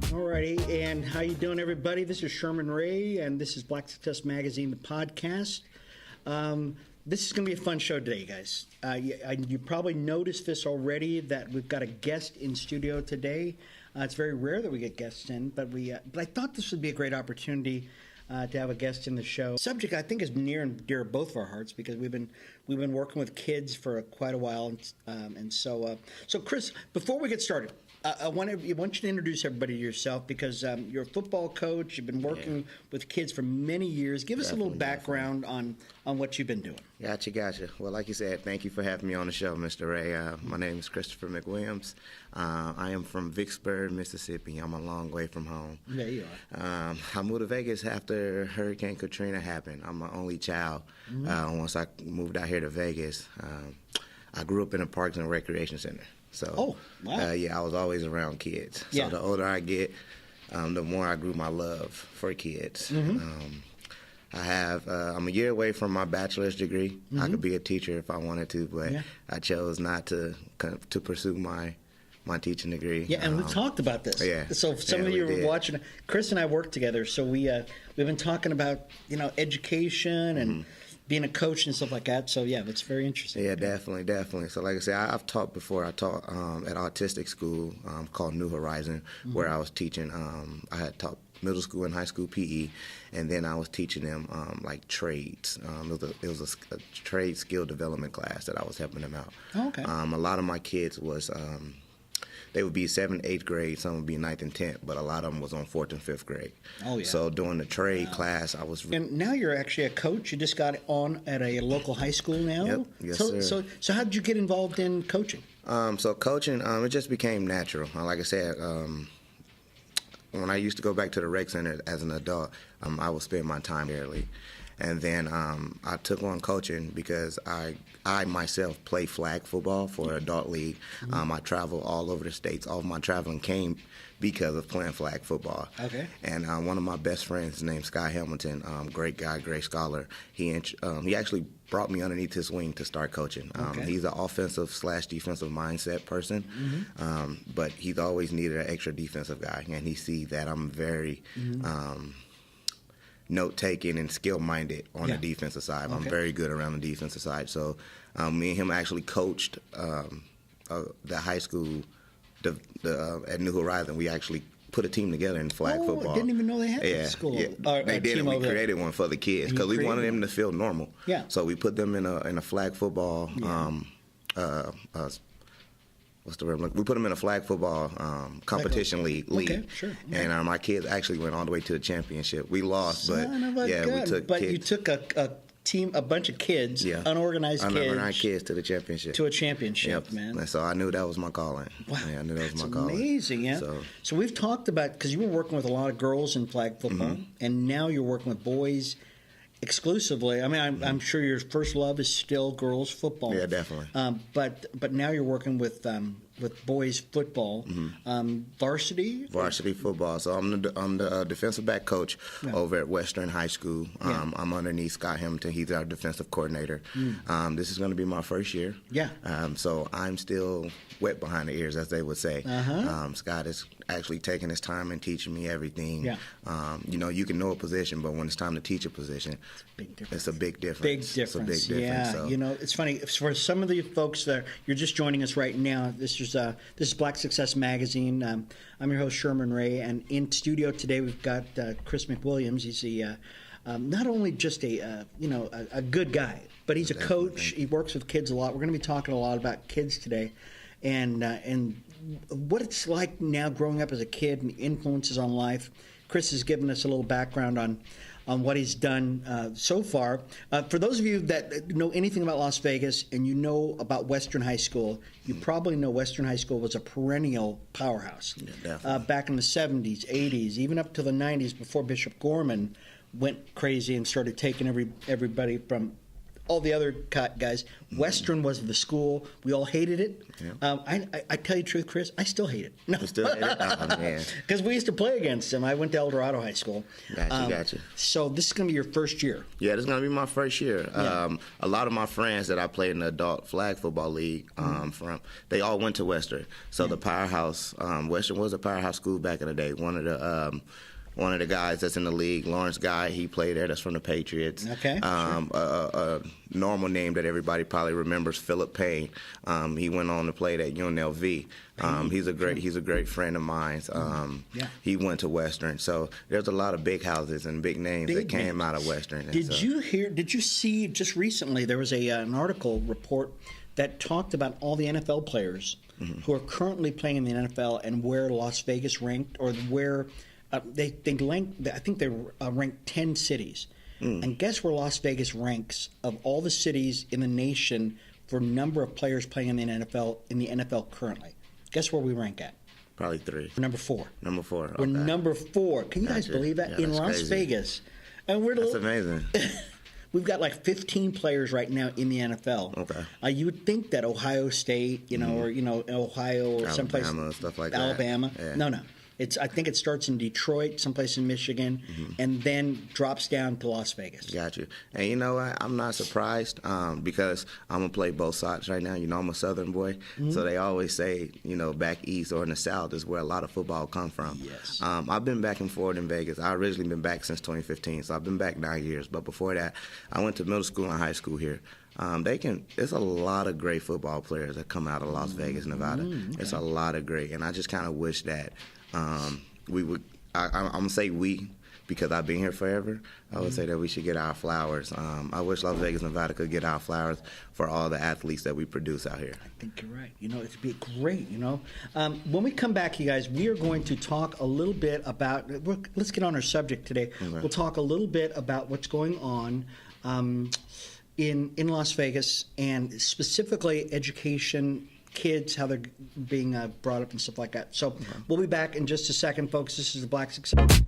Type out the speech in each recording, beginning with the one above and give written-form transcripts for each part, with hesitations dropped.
Alrighty, and how you doing, everybody? This is Sherman Ray, and this is Black Success Magazine, the podcast. This is going to be a fun show today, guys. You probably noticed this already, that we've got a guest in studio today. It's very rare that we get guests in, but I thought this would be a great opportunity to have a guest in the show. Subject I think is near and dear to both of our hearts because we've been working with kids for quite a while, and so Chris, before we get started, I want you to introduce everybody to yourself because you're a football coach. You've been working with kids for many years. Give us a little background on what you've been doing. Gotcha. Well, like you said, thank you for having me on the show, Mr. Ray. My name is Christopher McWilliams. I am from Vicksburg, Mississippi. I'm a long way from home. There you are. I moved to Vegas after Hurricane Katrina happened. I'm my only child. Once I moved out here to Vegas, I grew up in a Parks and Recreation Center. So, I was always around kids. So the older I get, the more I grew my love for kids. I'm a year away from my bachelor's degree. I could be a teacher if I wanted to, but I chose not to pursue my teaching degree. Yeah, and we've talked about this. Yeah. So some of you are watching. Chris and I work together, so we've been talking about education and being a coach and stuff like that. So it's very interesting. Yeah, definitely. So like I said, I've taught before. I taught at autistic school called New Horizon, where I was teaching. I had taught middle school and high school PE, and then I was teaching them like trades. It was a trade skill development class that I was helping them out. Oh, okay. A lot of my kids was. They would be 7th, 8th grade. Some would be 9th and 10th, but a lot of them was on 4th and 5th grade. Oh, yeah. So during the trade class, I was. And now you're actually a coach. You just got on at a local high school now. Yep. Yes, sir. So how did you get involved in coaching? So coaching, it just became natural. Like I said, when I used to go back to the rec center as an adult, I would spend my time early. And then I took on coaching because I myself play flag football for an adult league. I travel all over the states. All of my traveling came because of playing flag football. Okay. And one of my best friends named Sky Hamilton, great guy, great scholar, he actually brought me underneath his wing to start coaching. He's an offensive/defensive mindset person, but he's always needed an extra defensive guy, and he sees that I'm very note-taking and skill-minded on the defensive side. Okay. I'm very good around the defensive side. So me and him actually coached the high school at New Horizon. We actually put a team together in flag football. I didn't even know they had that school. Yeah, they did, and we created one for the kids because we wanted them to feel normal. Yeah. So we put them in a flag football what's the word? We put them in a flag football competition league. Okay, sure. Okay. And my kids actually went all the way to the championship. We lost, we took. But you took a team, a bunch of kids, unorganized kids to the championship. To a championship, man. And so I knew that was my calling. Wow, I knew that was my calling. Amazing, yeah. So we've talked about, because you were working with a lot of girls in flag football, and now you're working with boys exclusively. I mean, I'm sure your first love is still girls football. Yeah, definitely. But now you're working with boys football, varsity football. So I'm the defensive back coach over at Western High School. I'm underneath Scott Hamilton. He's our defensive coordinator. This is going to be my first year. Yeah. So I'm still wet behind the ears, as they would say. Scott is actually taking his time and teaching me everything. Yeah. You can know a position, but when it's time to teach a position, it's a big difference. Big difference. It's a big difference. Yeah. It's funny for some of the folks that you're just joining us right now. This is Black Success Magazine. I'm your host Sherman Ray, and in studio today we've got Chris McWilliams. He's not only just a good guy, but he's a coach. He works with kids a lot. We're going to be talking a lot about kids today, and what it's like now growing up as a kid and the influences on life. Chris has given us a little background on what he's done so far. For those of you that know anything about Las Vegas and you know about Western High School, you probably know Western High School was a perennial powerhouse. Back in the 70s, 80s, even up to the 90s before Bishop Gorman went crazy and started taking everybody from all the other guys. Western was the school. We all hated it. Yeah. I tell you the truth, Chris, I still hate it. No. You still hate it? Oh, man. Because we used to play against them. I went to El Dorado High School. Gotcha. So this is going to be your first year. Yeah, this is going to be my first year. Yeah. A lot of my friends that I played in the adult flag football league they all went to Western. So the powerhouse, Western was a powerhouse school back in the day. One of the guys that's in the league, Lawrence Guy, he played there. That's from the Patriots. Okay. A normal name that everybody probably remembers, Philip Payne. He went on to play at UNLV. He's a great friend of mine. He went to Western. So there's a lot of big houses and big names that came out of Western. Did you see just recently there was an article report that talked about all the NFL players who are currently playing in the NFL and where Las Vegas ranked, or where they ranked, I think they ranked 10 cities. And guess where Las Vegas ranks of all the cities in the nation for number of players playing in the NFL currently? Guess where we rank at? Probably 3. Number 4. Number 4. Okay. We're number 4. Can you guys believe that? Yeah, in Las crazy. Vegas. And That's amazing. We've got like 15 players right now in the NFL. Okay. You would think that Ohio State, or Ohio, or someplace, Alabama, stuff like Alabama. that. Yeah. No. I think it starts in Detroit, someplace in Michigan, and then drops down to Las Vegas. Got you. And you know what? I'm not surprised because I'm going to play both sides right now. I'm a Southern boy. So they always say, back east or in the South is where a lot of football come from. Yes. I've been back and forth in Vegas. I originally been back since 2015, so I've been back 9 years. But before that, I went to middle school and high school here. There's a lot of great football players that come out of Las Vegas, Nevada. Okay. It's a lot of great. And I just kind of wish that we would, I'm going to say we, because I've been here forever. I would say that we should get our flowers. I wish Las Vegas, Nevada could get our flowers for all the athletes that we produce out here. I think you're right. It'd be great, When we come back, you guys, we are going to talk a little bit about, let's get on our subject today. Okay. We'll talk a little bit about what's going on in Las Vegas, and specifically education, kids, how they're being brought up and stuff like that. So we'll be back in just a second, folks. This is the Black Success.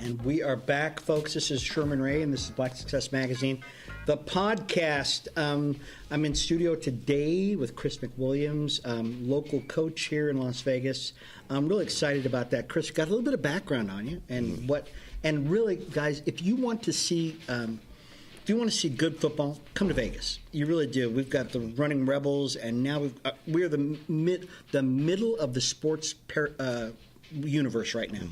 And we are back, folks. This is Sherman Ray, and this is Black Success Magazine, the podcast. I'm in studio today with Chris McWilliams, local coach here in Las Vegas. I'm really excited about that. Chris, got a little bit of background on you, and really, guys, if you want to see good football, come to Vegas. You really do. We've got the Running Rebels, and now we're the middle of the sports universe right now.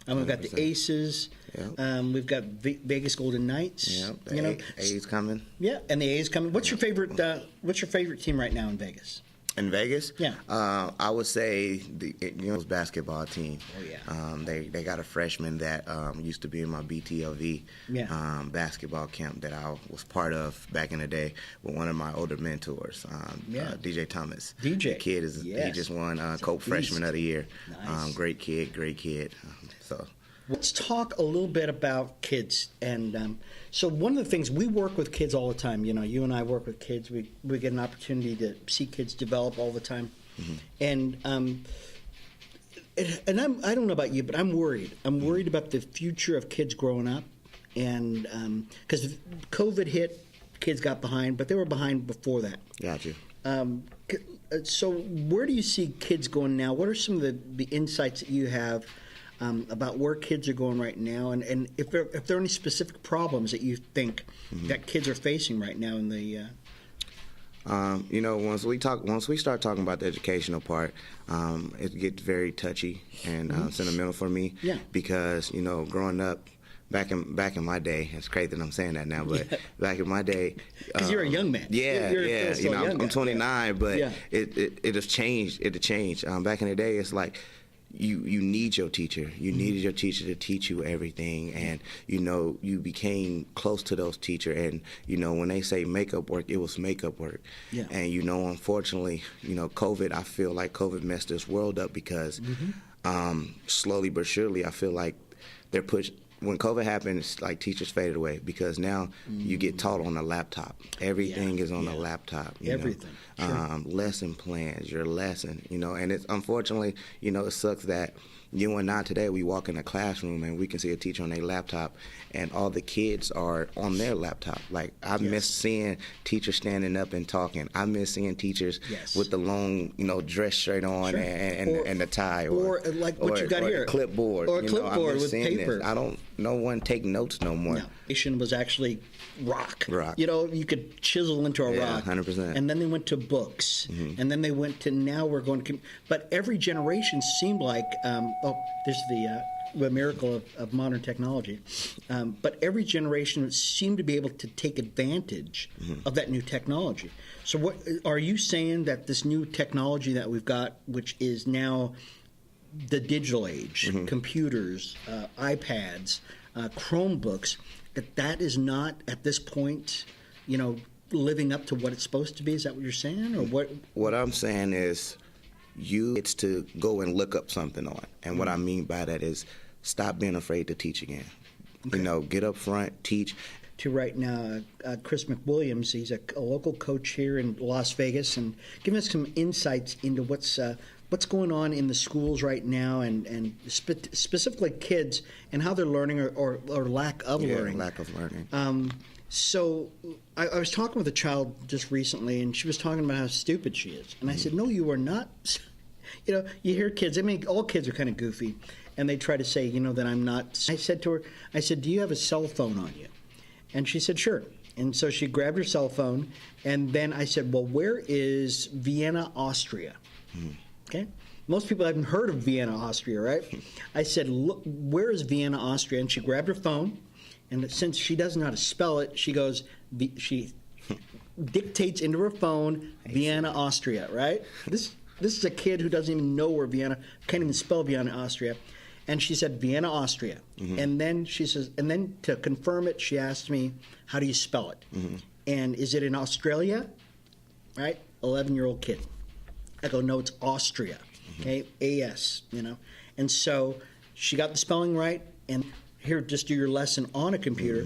We've got the Aces. Yep. We've got Vegas Golden Knights. Yep. The A's coming. Yeah, and the A's coming. What's your favorite? What's your favorite team right now in Vegas? In Vegas, yeah, I would say the basketball team. Oh yeah. They got a freshman that used to be in my BTLV basketball camp that I was part of back in the day with one of my older mentors, DJ Thomas. DJ, the kid he just won Coke Freshman of the Year. Nice. Great kid. So. Let's talk a little bit about kids. And so one of the things, we work with kids all the time. You and I work with kids. We get an opportunity to see kids develop all the time. And I don't know about you, but I'm worried. I'm worried about the future of kids growing up. And because COVID hit, kids got behind, but they were behind before that. Got you. So where do you see kids going now? What are some of the insights that you have about where kids are going right now, and if there are any specific problems that you think that kids are facing right now in the once we start talking about the educational part, it gets very touchy and sentimental for me. Yeah. Because growing up back in my day, it's crazy that I'm saying that now, but back in my day, because you're a young man. Yeah. I'm 29, but yeah. it has changed. It changed. Back in the day, it's like you need your teacher. You needed your teacher to teach you everything, and you became close to those teachers. And when they say makeup work, it was makeup work. Yeah. And unfortunately, COVID. I feel like COVID messed this world up because slowly but surely, I feel like they're pushed. When COVID happened, it's like teachers faded away because now you get taught on a laptop. Everything is on a laptop. Everything. Sure. Lesson plans, your lesson, and it's unfortunately, it sucks that you and I today, we walk in a classroom and we can see a teacher on their laptop and all the kids are on their laptop. Like, I miss seeing teachers standing up and talking. I miss seeing teachers with the long, dress shirt on and the tie. Or like what you got here. A clipboard. Or a clipboard with paper. This. No one take notes no more. No. Education was actually rock. Rock. You could chisel into a rock. 100%. And then they went to books. And then they went to, now we're going to, but every generation seemed like, there's the miracle of modern technology. But every generation seemed to be able to take advantage of that new technology. So what are you saying, that this new technology that we've got, which is now the digital age, computers, iPads, Chromebooks, that is not at this point, living up to what it's supposed to be? Is that what you're saying, or what? What I'm saying is, it's to go and look up something on, and what I mean by that is, stop being afraid to teach again. Okay. Get up front, teach. To right now, Chris McWilliams, he's a local coach here in Las Vegas, and giving us some insights into what's going on in the schools right now, and specifically kids and how they're learning or lack of learning. Lack of learning. So I was talking with a child just recently, and she was talking about how stupid she is. And I said, no, you are not. You hear kids, all kids are kind of goofy, and they try to say, that I'm not. I said to her, do you have a cell phone on you? And she said, sure. And so she grabbed her cell phone, and then I said, well, where is Vienna, Austria? Okay? Most people haven't heard of Vienna, Austria, right? I said, look, where is Vienna, Austria? And she grabbed her phone, and since she doesn't know how to spell it, she dictates into her phone, Vienna, Austria, right? This is a kid who doesn't even know where Vienna, can't even spell Vienna, Austria. And she said, Vienna, Austria. And then she says, and then to confirm it, she asked me, how do you spell it? And is it in Australia? Right? 11-year-old kid. I go, no, it's Austria. Okay? A-S, And so she got the spelling right, and here, just do your lesson on a computer.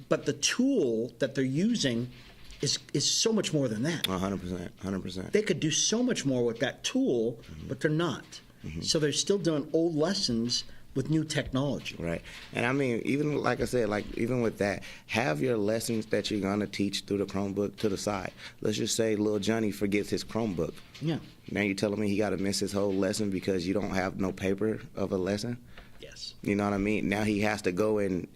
But the tool that they're using is so much more than that. 100%. They could do so much more with that tool, but they're not. So they're still doing old lessons with new technology. Right. And I mean, even like I said, even with that, have your lessons that you're going to teach through the Chromebook to the side. Let's just say little Johnny forgets his Chromebook. Yeah. Now you're telling me he got to miss his whole lesson because you don't have no paper of a lesson? Yes. You know what I mean? Now he has to go and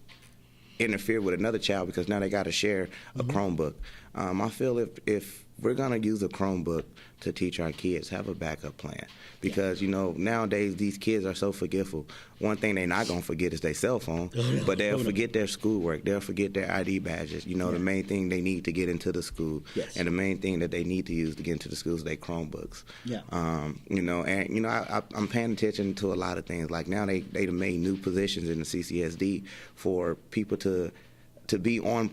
interfere with another child because now they got to share a Chromebook. I feel if we're going to use a Chromebook to teach our kids, have a backup plan. Because, nowadays these kids are so forgetful. One thing they're not going to forget is their cell phone, but they'll forget their schoolwork. They'll forget their ID badges. The main thing they need to get into the school. Yes. And the main thing that they need to use to get into the school is their Chromebooks. Yeah. I'm paying attention to a lot of things. Like now they made new positions in the CCSD for people to be on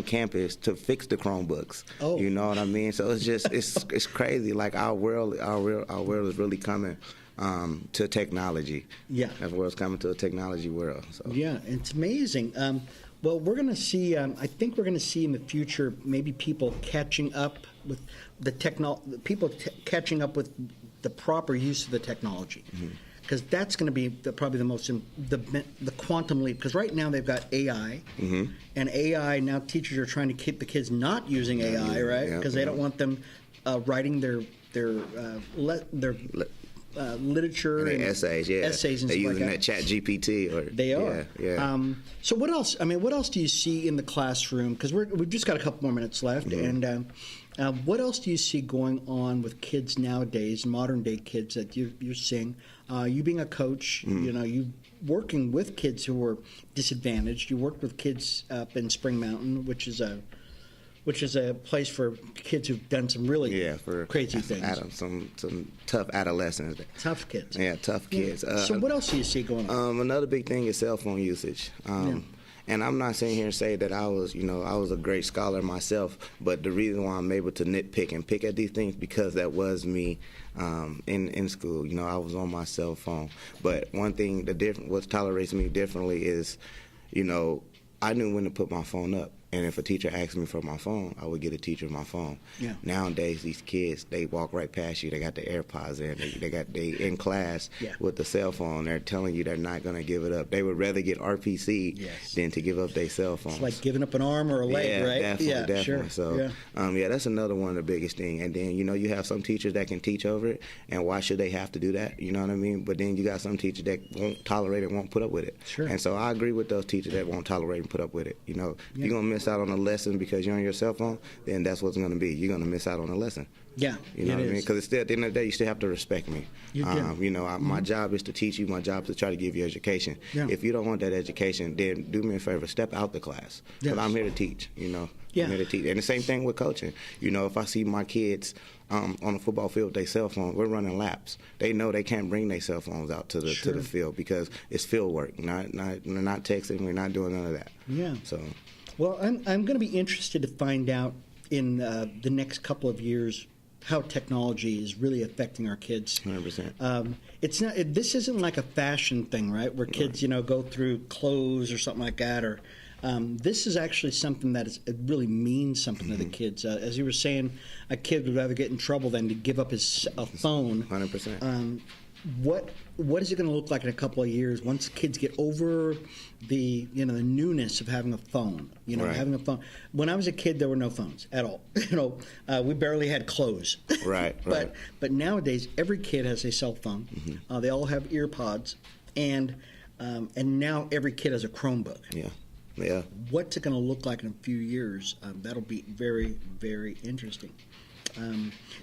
campus to fix the Chromebooks. Oh. You know what I mean? So it's just it's crazy. Like our world is really coming to technology. Yeah. Our world's coming to a technology world. So. Yeah, it's amazing. Well, we're going to see. I think we're going to see in the future maybe people catching up with catching up with the proper use of the technology. Because that's going to be probably the most the quantum leap. Because right now they've got AI, and AI now teachers are trying to keep the kids not using AI, right? Because they don't want them writing their literature and essays, essays and they're stuff using like that Chat GPT or they are. Yeah. So what else? I mean, what else do you see in the classroom? Because we've just got a couple more minutes left, and what else do you see going on with kids nowadays, modern day kids that you're seeing? You being a coach, you working with kids who are disadvantaged. You worked with kids up in Spring Mountain, which is which is a place for kids who've done some really crazy things. Some tough adolescents. Tough kids. Yeah, tough kids. So what else do you see going on? Another big thing is cell phone usage. And I'm not sitting here and say that I was a great scholar myself, but the reason why I'm able to nitpick and pick at these things because that was me in school. I was on my cell phone. But one thing, what tolerates me differently is, I knew when to put my phone up. And if a teacher asked me for my phone, I would get a teacher my phone. Yeah. Nowadays, these kids, they walk right past you. They got the AirPods in. They in class with the cell phone. They're telling you they're not going to give it up. They would rather get RPC than to give up their cell phones. It's like giving up an arm or a leg, right? Definitely. Sure. So, that's another one of the biggest things. And then, you have some teachers that can teach over it, and why should they have to do that? You know what I mean? But then you got some teachers that won't tolerate it, won't put up with it. Sure. And so I agree with those teachers that won't tolerate and put up with it. If you're going to miss out on a lesson because you're on your cell phone, then that's what's going to be. You're going to miss out on a lesson. Yeah, you know what I mean? Because at the end of the day, you still have to respect me. You do. My job is to teach you. My job is to try to give you education. Yeah. If you don't want that education, then do me a favor, step out the class. Because I'm here to teach. I'm here to teach. And the same thing with coaching. If I see my kids on the football field with their cell phone, we're running laps. They know they can't bring their cell phones out to the field because it's field work. Not texting. We're not doing none of that. Yeah. So. Well, I'm going to be interested to find out in the next couple of years how technology is really affecting our kids. 100%. It's not. This isn't like a fashion thing, right? Where kids, go through clothes or something like that. Or this is actually something that it really means something to the kids. As you were saying, a kid would rather get in trouble than to give up a phone. 100%. What is it going to look like in a couple of years once kids get over the the newness of having a phone? Having a phone. When I was a kid, there were no phones at all. We barely had clothes. Right. But nowadays, every kid has a cell phone. They all have ear pods, and now every kid has a Chromebook. Yeah. What's it going to look like in a few years? That'll be very, very interesting.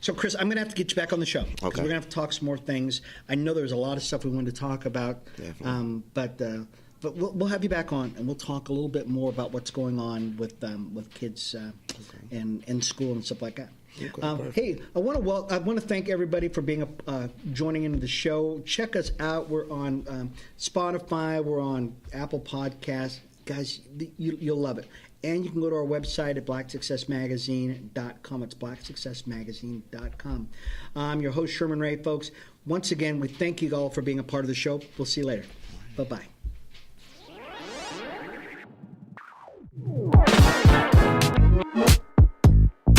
So, Chris, I'm going to have to get you back on the show because we're going to have to talk some more things. I know there's a lot of stuff we wanted to talk about, but we'll have you back on, and we'll talk a little bit more about what's going on with kids and school and stuff like that. Hey, I want to thank everybody for joining into the show. Check us out. We're on Spotify. We're on Apple Podcasts. Guys, you'll love it. And you can go to our website at blacksuccessmagazine.com. It's blacksuccessmagazine.com. I'm your host, Sherman Ray, folks. Once again, we thank you all for being a part of the show. We'll see you later. Bye-bye.